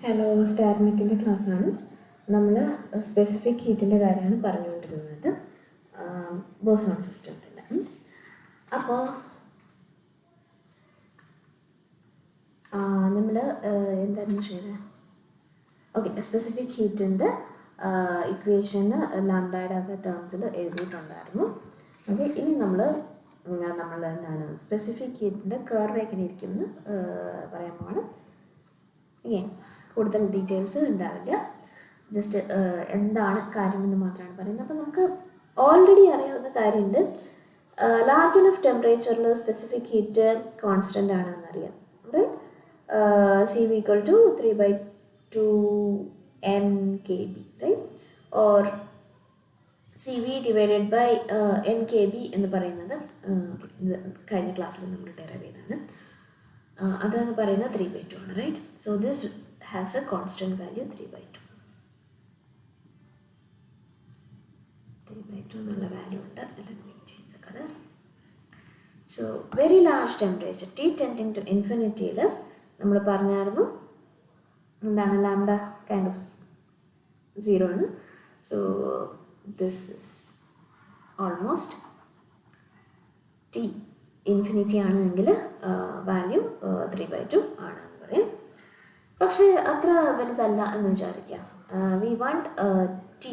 Hello, സ്റ്റാർമിക്കിൻ്റെ ക്ലാസ്സാണ്. നമ്മൾ specific ഹീറ്റിൻ്റെ കാര്യമാണ് പറഞ്ഞുകൊണ്ടിരുന്നത്, ബോസോൺ സിസ്റ്റത്തിൻ്റെ. അപ്പോൾ നമ്മൾ എന്തായിരുന്നു ചെയ്തത്? ഓക്കെ, സ്പെസിഫിക് ഹീറ്റിൻ്റെ ഇക്വേഷന് ലാംഡയുടെ ഒക്കെ ടേംസിൽ എഴുതിയിട്ടുണ്ടായിരുന്നു. ഓക്കെ, ഇനി നമ്മൾ എന്താണ് സ്പെസിഫിക് ഹീറ്റിൻ്റെ കർവ് എങ്ങനെ ഇരിക്കും എന്ന് പറയാൻ പോകണം. കൂടുതൽ ഡീറ്റെയിൽസ് ഉണ്ടാവില്ല, ജസ്റ്റ് എന്താണ് കാര്യമെന്ന് മാത്രമാണ് പറയുന്നത്. അപ്പോൾ നമുക്ക് ഓൾറെഡി അറിയാവുന്ന കാര്യമുണ്ട്, ലാർജ് ഇനഫ് ടെമ്പറേച്ചറിൽ സ്പെസിഫിക് ഹീറ്റ് കോൺസ്റ്റൻ്റ് ആണെന്നറിയാം. Right, CV equal to 3/2 NkB, right? Or CV divided by NkB എന്ന് പറയുന്നത് കഴിഞ്ഞ ക്ലാസ്സിൽ നമ്മൾ ഡെറൈവ് ചെയ്തതാണ്. അതെന്ന് പറയുന്നത് 3/2 ആണ്, right? So this has a constant value 3/2. 3/2 എന്നുള്ള വാല്യൂ ഉണ്ട്. Change the colour. So very large temperature T tending to ഇൻഫിനിറ്റിയിൽ നമ്മൾ പറഞ്ഞായിരുന്നു എന്താണ്, ലാംഡ കൈൻഡ് ഓഫ് 0 ആണ്. So this is almost T infinity ആണെങ്കിൽ വാല്യൂ 3/2 ആണെന്ന് പറയും. പക്ഷേ അത്ര വലുതല്ല എന്ന് വിചാരിക്കാം. We want T,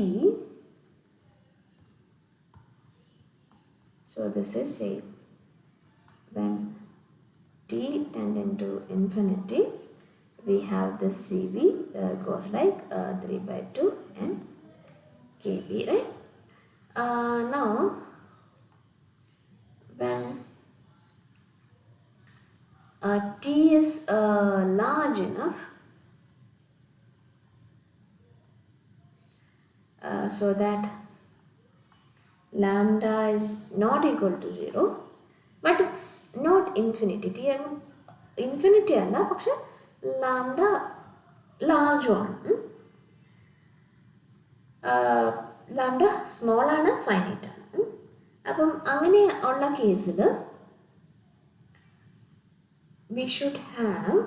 so this is say when T tending to infinity, we have this CV goes like 3/2 NkB, right? Now when T is large enough so that lambda is not equal to 0, but it's not infinity. T infinity അല്ല, പക്ഷെ lambda ലാർജും ആണ്. Lambda small ആണ്, finite ആണ്. അപ്പം അങ്ങനെ ഉള്ള കേസിൽ we should have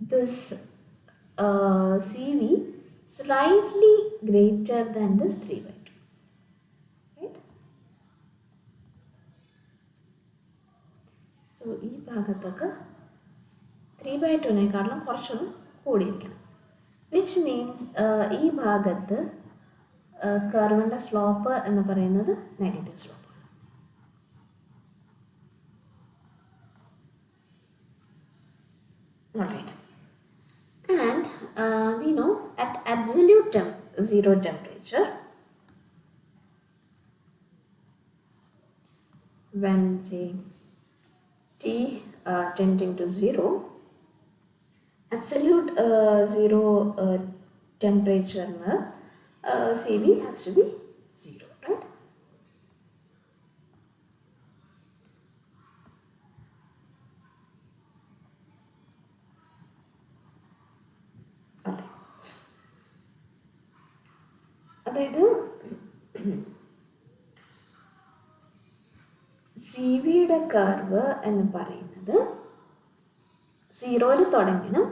this CV slightly greater than this 3/2, right? So ഈ ഭാഗത്തൊക്കെ 3/2-നേക്കാളും കുറച്ചൊന്ന് കൂടിയിരിക്കണം, വിച്ച് മീൻസ് ഈ ഭാഗത്ത് കർവിൻ്റെ സ്ലോപ്പ് എന്ന് പറയുന്നത് negative slope. Alright, and we know at absolute zero temperature, when say T tending to 0, absolute zero temperature CV has to be 0, right? അതായത് C വിയുടെ curve എന്ന് പറയുന്നത് 0-ൽ തുടങ്ങണം,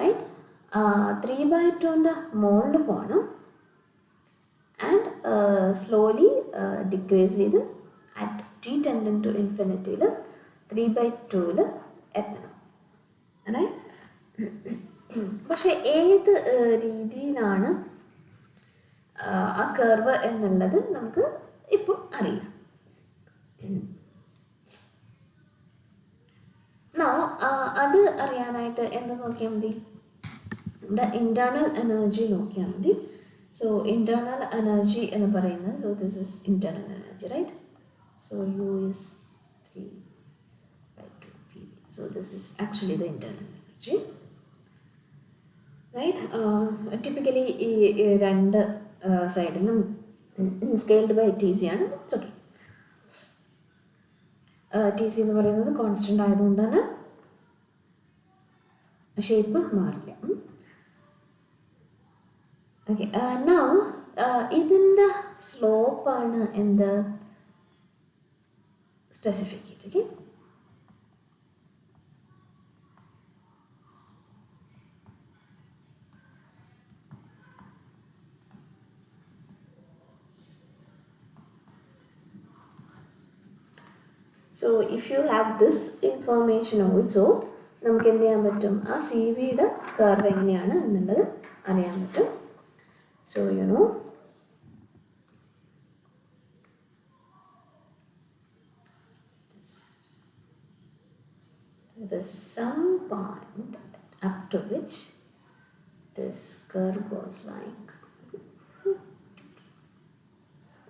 റൈറ്റ്? 3/2-ൻ്റെ മുകളിൽ പോകണം ആൻഡ് സ്ലോലി ഡിക്രീസ് ചെയ്ത് അറ്റ് T ടെൻഡിങ് ടു ഇൻഫിനിറ്റിയിൽ 3/2-ൽ എത്തണം, right? പക്ഷെ ഏത് രീതിയിലാണ് ആ കർവ് എന്നുള്ളത് നമുക്ക് ഇപ്പോൾ അറിയാം. അത് അറിയാനായിട്ട് എന്ത് നോക്കിയാൽ മതി? നമ്മുടെ ഇൻറ്റേർണൽ എനർജി നോക്കിയാൽ മതി. സോ ഇൻറ്റേർണൽ എനർജി എന്ന് പറയുന്നത്, so this is internal energy, right? So U is 3/2 PV. So this is actually the internal energy, right? Typically ഈ രണ്ട് സൈഡിലും സ്കെയിൽഡ് ബൈ TC ആണ്. It's okay. TC എന്ന് പറയുന്നത് കോൺസ്റ്റൻ്റ് ആയതുകൊണ്ടാണ് ഷേപ്പ് മാറില്ല. ഓക്കെ, നൗ ഇതിൻ്റെ സ്ലോപ്പാണ് എന്ത്? Specific heat. Okay, so if you have this information also നമുക്ക് എന്ത് ചെയ്യാൻ പറ്റും, ആ സി വിയുടെ കർവ് എങ്ങനെയാണ് എന്നുള്ളത് അറിയാൻ പറ്റും. So you know there is some point up to which this curve goes like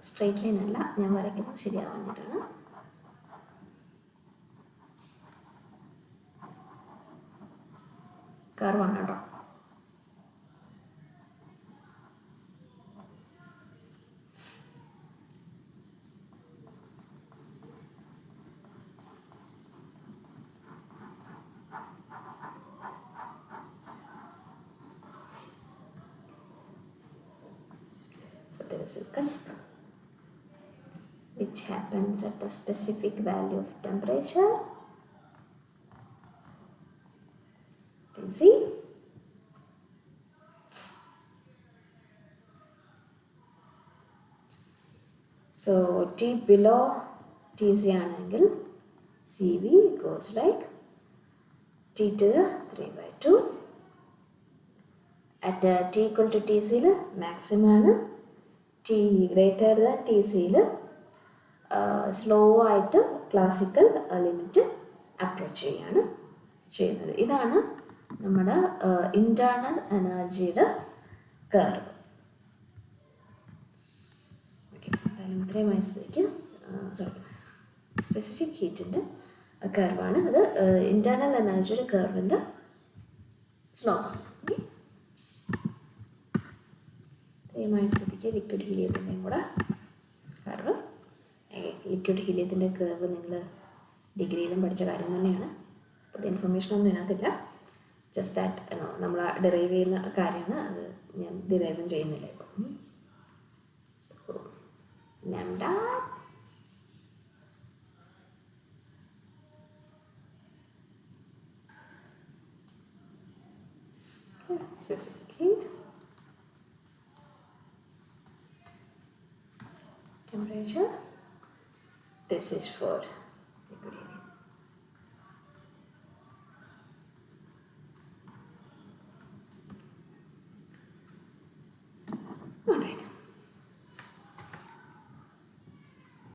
straight line അല്ല ഞാൻ വരയ്ക്കുന്നത് ശരിയാവാൻ വേണ്ടിയിട്ടാണ്. കർവാണ് കേട്ടോ. So there is a cusp which happens at a specific value of temperature. You can see. So T below Tc ആണെങ്കിൽ Cv goes like T to the 3/2. At T equal to Tc maximum ആണ്. T greater than Tc slow ആയിട്ട് classical limit approach ചെയ്യാണ് ചെയ്യുന്നത്. ഇതാണ് നമ്മുടെ internal എനർജിയുടെ curve. Okay, എന്തായാലും ഇത്രയും വയസ്സിലേക്ക് സ്പെസിഫിക് ഹീറ്റിൻ്റെ കർവാണ് അത്. ഇൻറ്റേർണൽ എനർജിയുടെ കർവിൻ്റെ സ്ലോപ്പാണ്. ഇത്രയുമായ സ്ഥിതിക്ക് ലിക്വിഡ് ഹീലിയത്തിൻ്റെയും കൂടെ കർവ്. ലിക്വിഡ് ഹീലിയത്തിൻ്റെ കർവ് നിങ്ങൾ ഡിഗ്രിയിലും പഠിച്ച കാര്യം തന്നെയാണ്. പുതിയ ഇൻഫർമേഷനൊന്നും ഇതിനകത്തില്ല. ജസ്റ്റ് ദാറ്റ് നമ്മൾ ഡിറൈവ് ചെയ്യുന്ന കാര്യമാണ്. അത് ഞാൻ ഡിറൈവും ചെയ്യുന്നില്ല ഇപ്പോൾ. Lambda specific heat, temperature. This is for liquid helium.